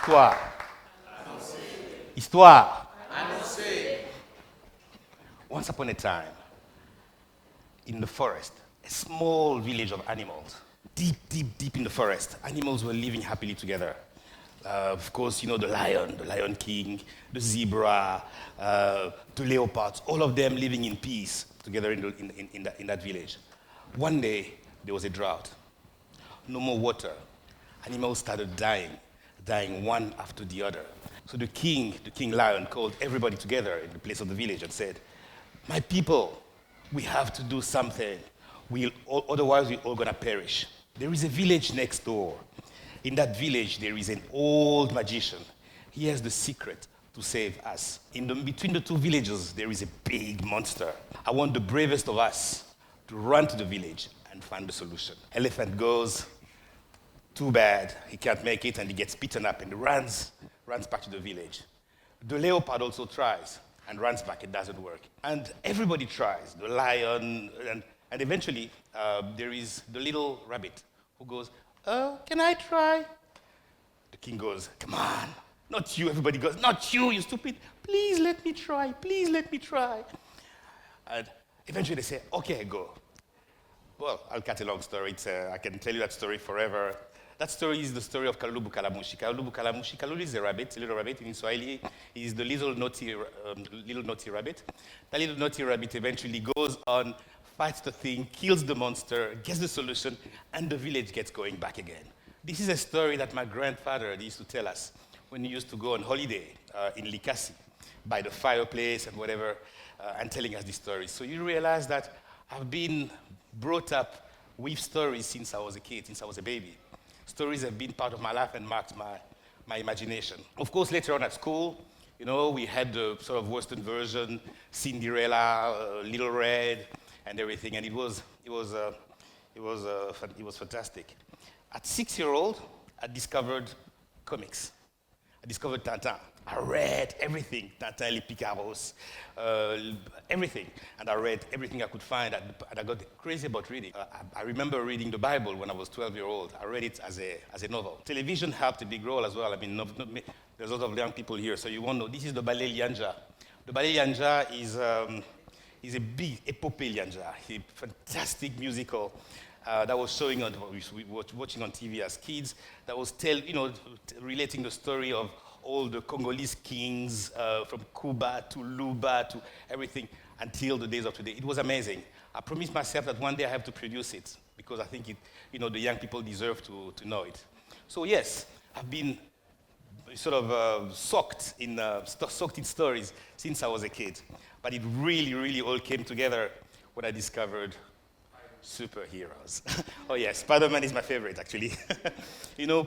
Histoire. Histoire. Once upon a time, in the forest, a small village of animals, deep, deep, deep in the forest, animals were living happily together. Of course, you know, the lion king, the zebra, the leopards, all of them living in peace together in that village. One day, there was a drought. No more water. Animals started dying one after the other. So the king lion, called everybody together in the place of the village and said, "My people, we have to do something. Otherwise, we're all gonna perish. There is a village next door. In that village, there is an old magician. He has the secret to save us. Between the two villages, there is a big monster. I want the bravest of us to run to the village and find the solution." Elephant goes, too bad, he can't make it, and he gets beaten up and runs back to the village. The leopard also tries and runs back, it doesn't work. And everybody tries, the lion, and eventually there is the little rabbit who goes, "Oh, can I try?" The king goes, "Come on, not you." Everybody goes, "Not you, you stupid. Please let me try, please let me try." And eventually they say, "Okay, go." Well, I'll cut a long story. I can tell you that story forever. That story is the story of Kalulu Kalamushi. Kalulu Kalamushi. Kalulu is a rabbit, a little rabbit. In Swahili, he is the little naughty rabbit. That little naughty rabbit eventually goes on, fights the thing, kills the monster, gets the solution, and the village gets going back again. This is a story that my grandfather used to tell us when he used to go on holiday in Likasi, by the fireplace and whatever, and telling us these stories. So you realize that I've been brought up with stories since I was a kid, since I was a baby. Stories have been part of my life and marked my imagination. Of course, later on at school, you know, we had the sort of Western version, Cinderella, Little Red, and everything, and it was fantastic. At 6-year-old, I discovered comics. I discovered Tintin. I read everything, Tintin, Les Picaros, everything. And I read everything I could find, and I got crazy about reading. I remember reading the Bible when I was 12-year-old. I read it as a novel. Television helped a big role as well. I mean, there's a lot of young people here, so you won't know. This is the Ballet Lianja. The Ballet Lianja is a big epopee Lianja, a fantastic musical that was showing on, we were watching on TV as kids, that was relating the story of all the Congolese kings from Kuba to Luba to everything until the days of today. It was amazing. I promised myself that one day I have to produce it because I think the young people deserve to know it. So yes, I've been sort of soaked in stories since I was a kid. But it really, really all came together when I discovered superheroes. Oh yes, Spider-Man is my favorite, actually.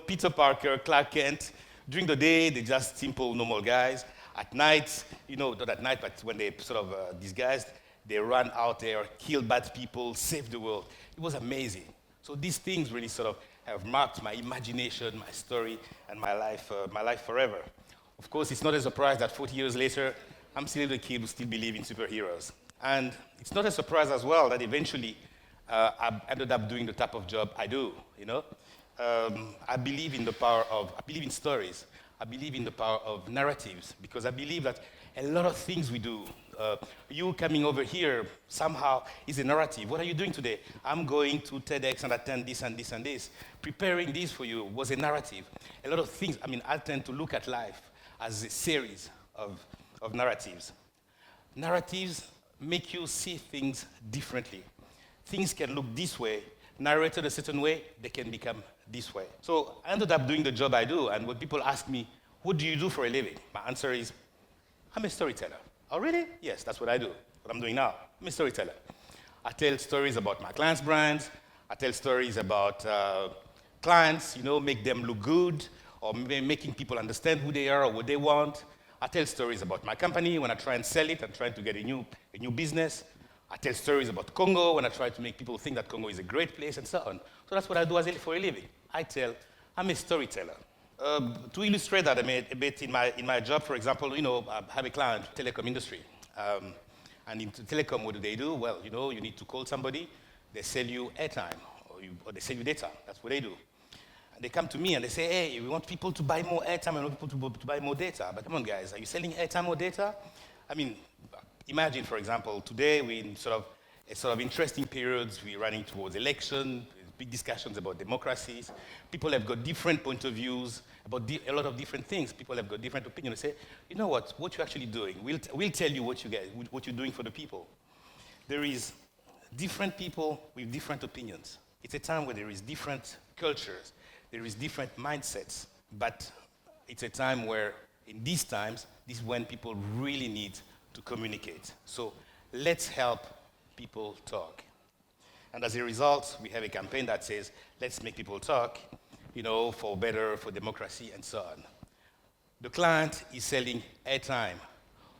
Peter Parker, Clark Kent. During the day, they're just simple, normal guys. At night, not at night, but when they sort of disguised, they run out there, kill bad people, save the world. It was amazing. So these things really sort of have marked my imagination, my story, and my life forever. Of course, it's not a surprise that 40 years later, I'm still the kid who still believes in superheroes. And it's not a surprise as well that eventually I ended up doing the type of job I do, I believe in stories. I believe in the power of narratives because I believe that a lot of things we do, you coming over here somehow is a narrative. What are you doing today? I'm going to TEDx and attend this and this and this. Preparing this for you was a narrative. A lot of things, I tend to look at life as a series of narratives. Narratives make you see things differently. Things can look this way, narrated a certain way, they can become this way. So I ended up doing the job I do, and when people ask me, what do you do for a living? My answer is, I'm a storyteller. Oh, really? Yes, that's what I do, what I'm doing now. I'm a storyteller. I tell stories about my clients' brands. I tell stories about clients, make them look good, or making people understand who they are or what they want. I tell stories about my company when I try and sell it and try to get a new business. I tell stories about Congo when I try to make people think that Congo is a great place and so on. So that's what I do for a living. I'm a storyteller. To illustrate that a bit in my job, for example, I have a client, telecom industry. And in telecom, what do? Well, you need to call somebody, they sell you airtime, or they sell you data. That's what they do. And they come to me and they say, hey, we want people to buy more airtime and we want people to buy more data. But come on, guys, are you selling airtime or data? I mean, imagine, for example, today we're in sort of interesting periods. We're running towards election, big discussions about democracies. People have got different point of views about a lot of different things. People have got different opinions. They say, you know what you're actually doing. We'll tell you what you're doing for the people. There is different people with different opinions. It's a time where there is different cultures, there is different mindsets, but it's a time where, in these times, this is when people really need to communicate. So let's help people talk. And as a result, we have a campaign that says, let's make people talk, for better, for democracy, and so on. The client is selling airtime.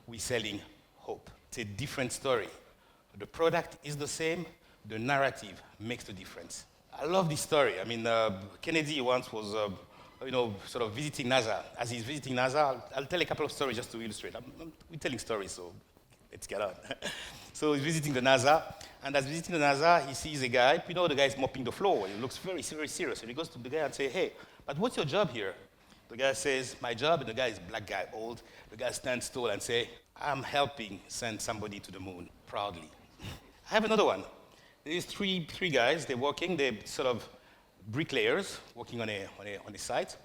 We're selling hope. It's a different story. The product is the same. The narrative makes the difference. I love this story. I mean, Kennedy once was, sort of visiting NASA. As he's visiting NASA, I'll tell a couple of stories just to illustrate. We're telling stories, so let's get on. So he's visiting the NASA, and as visiting the NASA, he sees a guy. The guy is mopping the floor. He looks very, very serious. And he goes to the guy and says, hey, but what's your job here? The guy says, my job, and the guy is a black guy, old. The guy stands tall and says, I'm helping send somebody to the moon, proudly. I have another one. There's three guys. They're working. They're sort of bricklayers working on a site.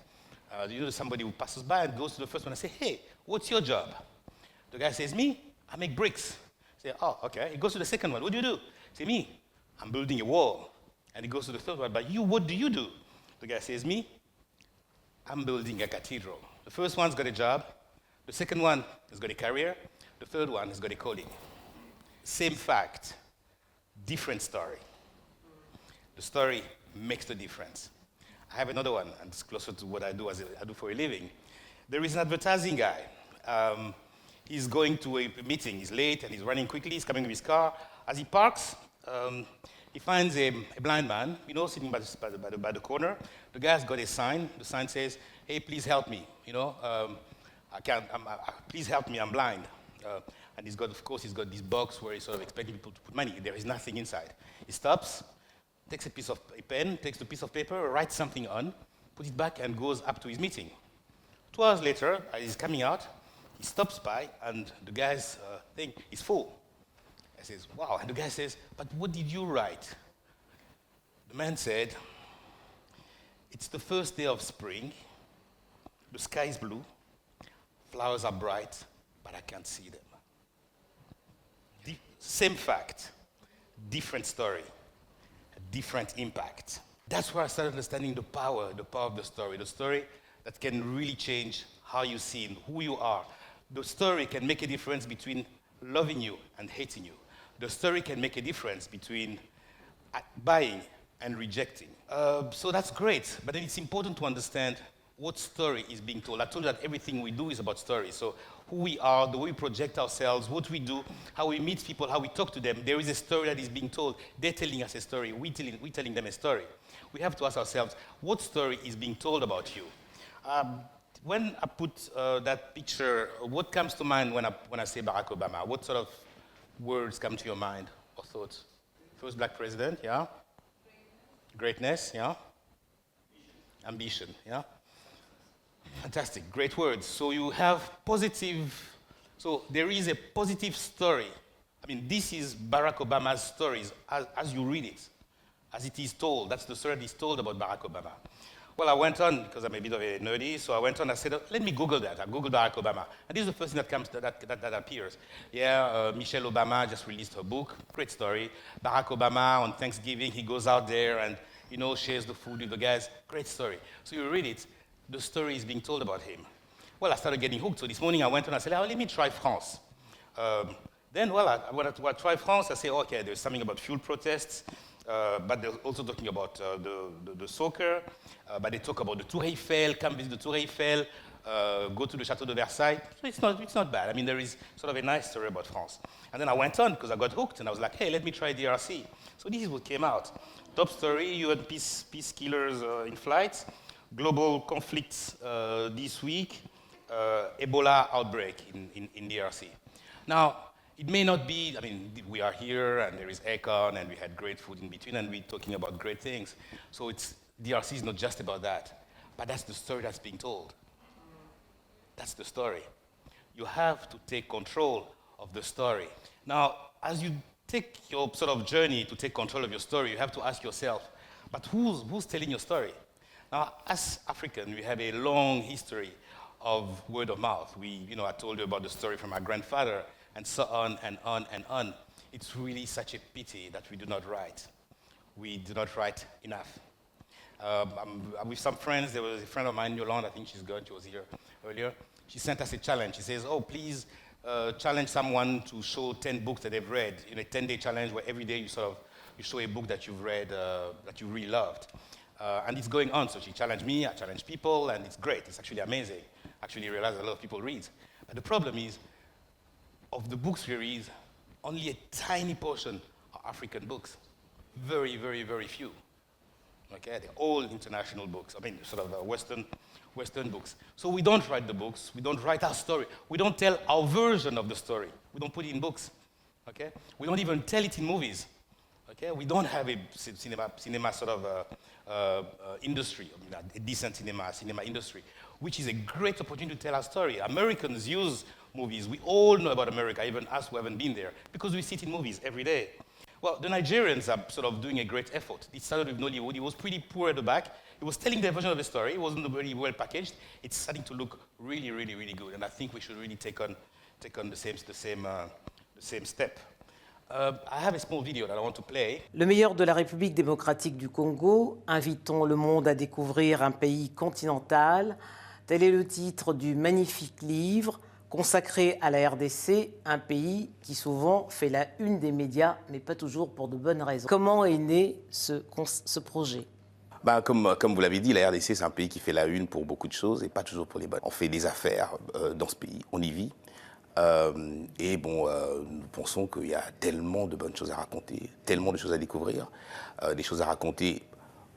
Somebody who passes by and goes to the first one and says, hey, what's your job? The guy says, me, I make bricks. Say, oh, okay. He goes to the second one. What do you do? Say, me, I'm building a wall. And he goes to the third one. But you, what do you do? The guy says, me, I'm building a cathedral. The first one's got a job. The second one has got a career. The third one has got a calling. Same fact. Different story. The story makes the difference. I have another one, and it's closer to what I do for a living. There is an advertising guy. He's going to a meeting. He's late, and he's running quickly. He's coming with his car. As he parks, he finds a blind man, sitting by the corner. The guy's got a sign. The sign says, hey, please help me. Please help me, I'm blind. And he's got this box where he's sort of expecting people to put money. There is nothing inside. He stops, takes a pen, takes a piece of paper, writes something on, puts it back, and goes up to his meeting. 2 hours later, as he's coming out, he stops by, and the guy's thing is full. He says, wow. And the guy says, but what did you write? The man said, it's the first day of spring, the sky is blue, flowers are bright, but I can't see them. Same fact, different story, different impact. That's where I started understanding the power of the story that can really change how you see who you are. The story can make a difference between loving you and hating you. The story can make a difference between buying and rejecting. So that's great, but then it's important to understand what story is being told. I told you that everything we do is about stories. So who we are, the way we project ourselves, what we do, how we meet people, how we talk to them, there is a story that is being told. They're telling us a story. We're telling them a story. We have to ask ourselves, what story is being told about you? When I put that picture, what comes to mind when I say Barack Obama? What sort of words come to your mind or thoughts? First black president, yeah? Greatness, yeah? Ambition, yeah? Fantastic, great words. So you have positive, so there is a positive story. I mean, this is Barack Obama's stories as you read it, as it is told. That's the story that is told about Barack Obama. Well, I went on, because I'm a bit of a nerdy, so I went on and said, let me Google that. I Googled Barack Obama. And this is the first thing that appears. Yeah, Michelle Obama just released her book. Great story. Barack Obama, on Thanksgiving, he goes out there and, shares the food with the guys. Great story. So you read it, the story is being told about him. Well, I started getting hooked. So this morning I went on and I said, let me try France. Then, when I try France, I say, okay, there's something about fuel protests. But they're also talking about the soccer, but they talk about the Tour Eiffel, come visit the Tour Eiffel, go to the Château de Versailles. So it's not bad. I mean, there is sort of a nice story about France. And then I went on because I got hooked, and I was like, hey, let me try DRC. So this is what came out. Top story, UN peace killers in flight, global conflicts this week, Ebola outbreak in DRC. Now, it may not be, we are here and there is aircon and we had great food in between and we're talking about great things. So DRC is not just about that, but that's the story that's being told. That's the story. You have to take control of the story. Now, as you take your sort of journey to take control of your story, you have to ask yourself, but who's telling your story? Now, as African, we have a long history of word of mouth. I told you about the story from our grandfather, and so on and on and on. It's really such a pity that we do not write. We do not write enough. I'm with some friends. There was a friend of mine, Yolande, I think she's gone, she was here earlier. She sent us a challenge. She says, please challenge someone to show 10 books that they've read, in a 10-day challenge where every day you show a book that you've read that you really loved. And it's going on. So she challenged me, I challenged people, and it's great. It's actually amazing. Actually realized a lot of people read. But the problem is, of the books we read, only a tiny portion are African books. Very, very, very few. Okay, they're all international books. I mean, sort of Western books. So we don't write the books. We don't write our story. We don't tell our version of the story. We don't put it in books. Okay, we don't even tell it in movies. Okay, we don't have a cinema sort of industry, a decent cinema industry, which is a great opportunity to tell our story. Americans use movies. We all know about America, even us who haven't been there, because we see it in movies every day. Well, the Nigerians are sort of doing a great effort. It started with Nollywood. It was pretty poor at the back. It was telling their version of the story. It wasn't very well packaged. It's starting to look really, really, really good. And I think we should really take on the same step. I have a small video that I want to play. Le meilleur de la République démocratique du Congo, invitons le monde à découvrir un pays continental. Tel est le titre du magnifique livre consacré à la RDC, un pays qui souvent fait la une des médias, mais pas toujours pour de bonnes raisons. Comment est né ce projet ? Comme vous l'avez dit, la RDC, c'est un pays qui fait la une pour beaucoup de choses et pas toujours pour les bonnes. On fait des affaires dans ce pays, on y vit. Nous pensons qu'il y a tellement de bonnes choses à raconter, tellement de choses à découvrir, des choses à raconter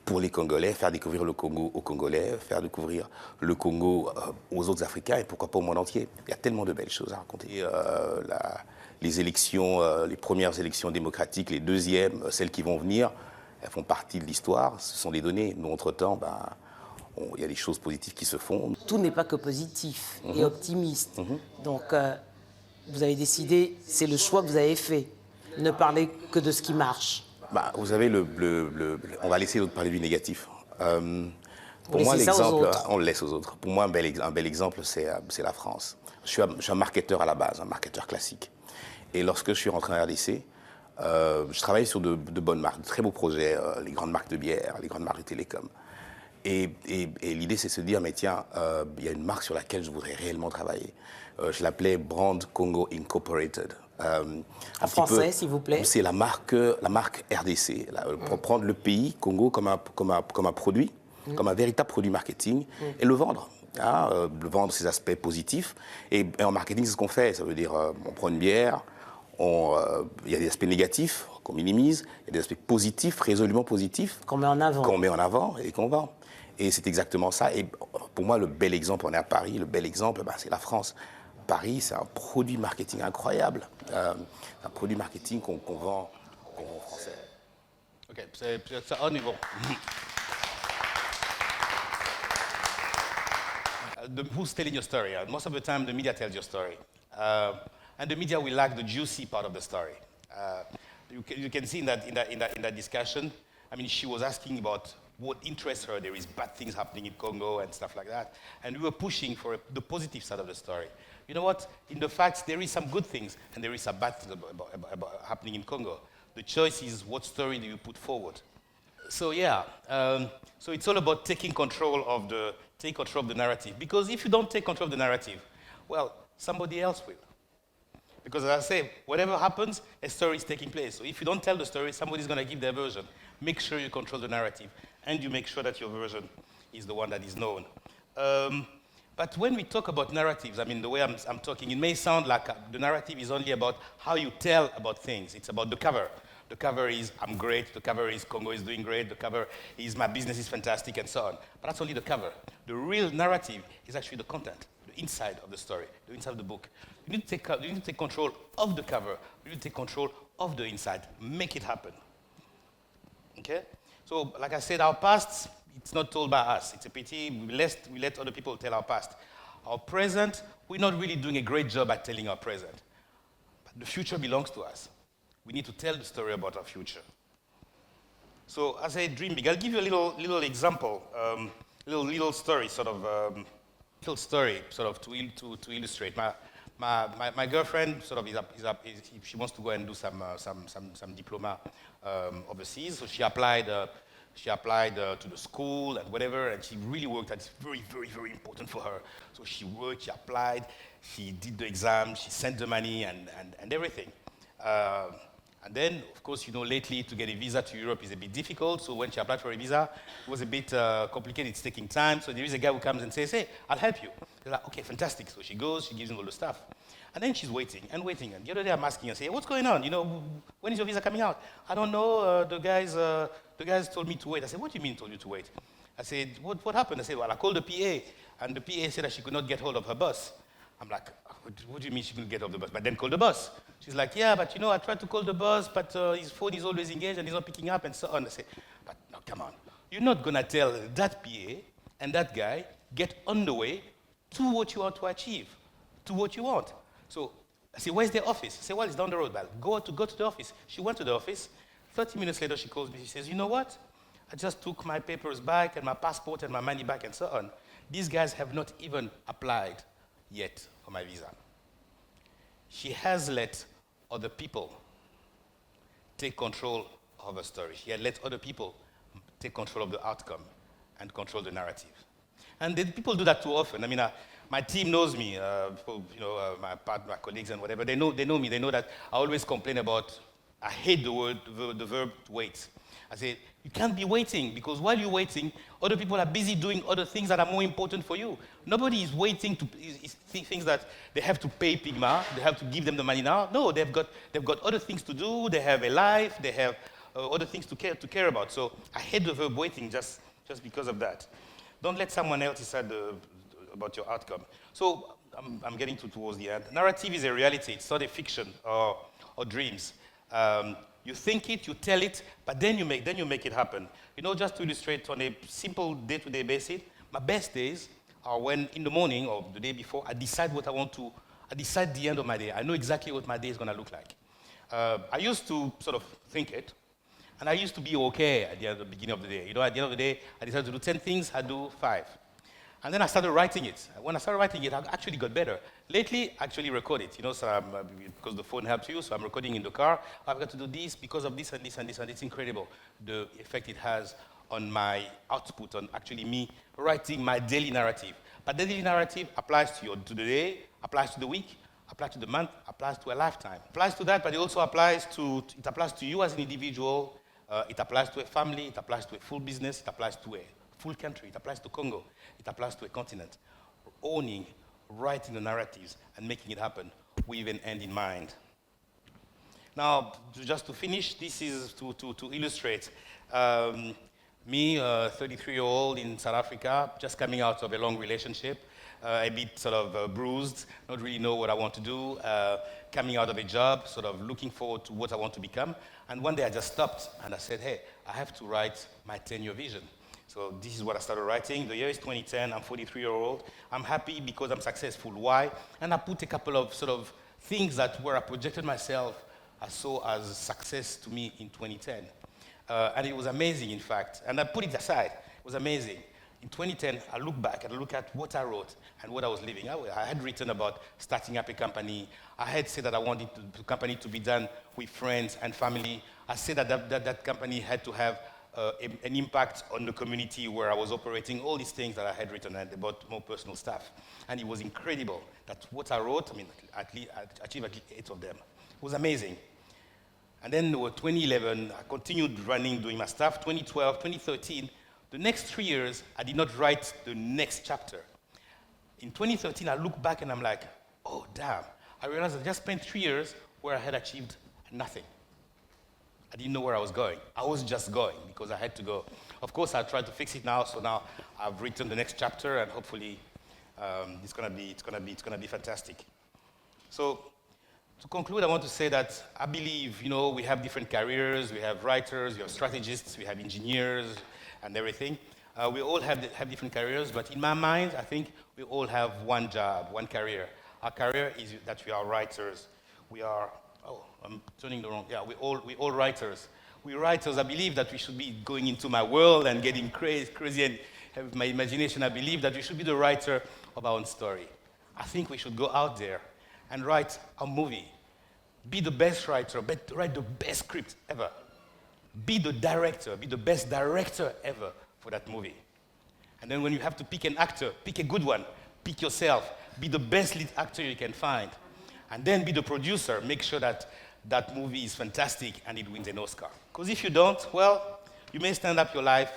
pour les Congolais, faire découvrir le Congo aux Congolais, faire découvrir le Congo aux autres Africains et pourquoi pas au monde entier. Il y a tellement de belles choses à raconter. Les élections, les premières élections démocratiques, les deuxièmes, celles qui vont venir, elles font partie de l'histoire, ce sont des données. Nous, entre-temps, il y a des choses positives qui se font. Tout n'est pas que positif et optimiste. Donc, vous avez décidé, c'est le choix que vous avez fait, ne parler que de ce qui marche. Vous savez, on va laisser l'autre parler du négatif. Pour moi, l'exemple, on le laisse aux autres. Pour moi, un bel exemple, c'est la France. Je suis un marketeur à la base, un marketeur classique. Et lorsque je suis rentré en RDC, je travaillais sur de bonnes marques, de très beaux projets, les grandes marques de bière, les grandes marques de télécom. Et l'idée, c'est de se dire, mais tiens, il y a une marque sur laquelle je voudrais réellement travailler. Je l'appelais Brand Congo Incorporated. En français, s'il vous plaît. C'est la marque RDC. Pour prendre le pays, Congo, comme un produit, comme un véritable produit marketing, et le vendre. Le vendre ses aspects positifs. Et en marketing, c'est ce qu'on fait. Ça veut dire, on prend une bière, il y a des aspects négatifs qu'on minimise, il y a des aspects positifs, résolument positifs. Qu'on met en avant. Qu'on met en avant et qu'on vend. Et c'est exactement ça. Et pour moi, le bel exemple, on est à Paris, le bel exemple, c'est la France. Paris, c'est un produit marketing incroyable. Un produit marketing qu'on vend français. OK, c'est un niveau. Who's telling your story? Most of the time, the media tells your story. And the media will lack the juicy part of the story. You can see in that discussion, I mean, she was asking about what interests her. There is bad things happening in Congo and stuff like that. And we were pushing for the positive side of the story. You know what? In the facts, there is some good things and there is some bad things about happening in Congo. The choice is what story do you put forward. So yeah, so it's all about taking control of the narrative. Because if you don't take control of the narrative, well, somebody else will. Because as I say, whatever happens, a story is taking place. So if you don't tell the story, somebody's going to give their version. Make sure you control the narrative, and you make sure that your version is the one that is known. But when we talk about narratives, I mean, the way I'm talking, it may sound like the narrative is only about how you tell about things. It's about the cover. The cover is, I'm great. The cover is, Congo is doing great. The cover is, my business is fantastic, and so on. But that's only the cover. The real narrative is actually the content, the inside of the story, the inside of the book. You need to take control of the cover. You need to take control of the inside. Make it happen. Okay? So, like I said, our past it's not told by us. It's a pity. We let other people tell our past. Our present, we're not really doing a great job at telling our present. But the future belongs to us. We need to tell the story about our future. So as I dream big, I'll give you a little example, little story, sort of to illustrate. My girlfriend sort of she wants to go and do some diploma overseas. So she applied to the school and whatever, and she really worked. And it's very, very, very important for her. So she worked, she applied, she did the exam, she sent the money and everything. And then, of course, lately to get a visa to Europe is a bit difficult. So when she applied for a visa, it was a bit complicated. It's taking time. So there is a guy who comes and says, hey, I'll help you. They're like, okay, fantastic. So she goes, she gives him all the stuff. And then she's waiting and waiting. And the other day I'm asking her, say, what's going on? When is your visa coming out? I don't know. The guys told me to wait. I said, what do you mean told you to wait? I said, what happened? I said, well, I called the PA. And the PA said that she could not get hold of her boss. I'm like, what do you mean she couldn't get off the bus? But then call the boss. She's like, yeah, but I tried to call the boss, but his phone is always engaged and he's not picking up and so on. I say, but no, come on. You're not going to tell that PA and that guy, get on the way to what you want to achieve, to what you want. So I say, where's the office? I say, well, it's down the road. But go to the office. She went to the office. 30 minutes later, she calls me. She says, you know what? I just took my papers back and my passport and my money back and so on. These guys have not even applied yet for my visa. She has let other people take control of her story. She had let other people take control of the outcome and control the narrative. And people do that too often. I mean, my team knows me, my colleagues and whatever. They know me. They know that I always complain about, I hate the verb to wait. I say, you can't be waiting, because while you're waiting, other people are busy doing other things that are more important for you. Nobody is waiting to things that they have to pay Pygma, they have to give them the money now. No, they've got other things to do, they have a life, they have other things to care about. So I hate the verb waiting just because of that. Don't let someone else decide about your outcome. So I'm getting towards the end. Narrative is a reality, it's not a fiction or dreams. You think it, you tell it, but then you make it happen. Just to illustrate on a simple day-to-day basis, my best days are when in the morning or the day before, I decide I decide the end of my day. I know exactly what my day is going to look like. I used to sort of think it, and I used to be okay at the beginning of the day. At the end of the day, I decided to do 10 things, I do 5. And then I started writing it. When I started writing it, I actually got better. Lately, I actually record it, so because the phone helps you, so I'm recording in the car. I've got to do this because of this and this and this, and it's incredible, the effect it has on my output, on actually me writing my daily narrative. But the daily narrative applies to the day, applies to the week, applies to the month, applies to a lifetime. Applies to that, but it also applies to you as an individual, it applies to a family, it applies to a full business, it applies to a full country, it applies to Congo, it applies to a continent. Owning, writing the narratives, and making it happen with an end in mind. Now, just to finish, this is to illustrate me, a 33-year-old in South Africa, just coming out of a long relationship, a bit sort of bruised, not really know what I want to do, coming out of a job, sort of looking forward to what I want to become. And one day I just stopped and I said, hey, I have to write my 10-year vision. So this is what I started writing. The year is 2010. I'm 43-year-old. I'm happy because I'm successful. Why? And I put a couple of sort of things where I projected myself as success to me in 2010. And it was amazing, in fact. And I put it aside. It was amazing. In 2010, I look back and I look at what I wrote and what I was living. I had written about starting up a company. I had said that I wanted the company to be done with friends and family. I said that company had to have an impact on the community where I was operating, all these things that I had written about more personal stuff. And it was incredible that what I wrote, I achieved at least 8 of them. It was amazing. And then 2011, I continued running, doing my stuff. 2012, 2013, the next 3 years, I did not write the next chapter. In 2013, I look back and I'm like, oh, damn. I realized I just spent 3 years where I had achieved nothing. I didn't know where I was going. I was just going because I had to go. Of course, I tried to fix it now, so now I've written the next chapter, and hopefully it's gonna be fantastic. So to conclude, I want to say that I believe we have different careers. We have writers, we have strategists, we have engineers, and everything. We all have different careers, but in my mind, I think we all have one job, one career. Our career is that we are writers. We are, I'm turning the wrong, yeah, we all writers. We writers, I believe that we should be going into my world and getting crazy and have my imagination. I believe that we should be the writer of our own story. I think we should go out there and write a movie. Be the best writer, write the best script ever. Be the director, be the best director ever for that movie. And then when you have to pick an actor, pick a good one. Pick yourself. Be the best lead actor you can find. And then be the producer. Make sure that that movie is fantastic and it wins an Oscar. Because if you don't, well, you may stand up your life,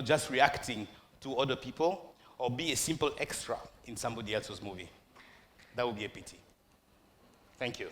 just reacting to other people, or be a simple extra in somebody else's movie. That would be a pity. Thank you.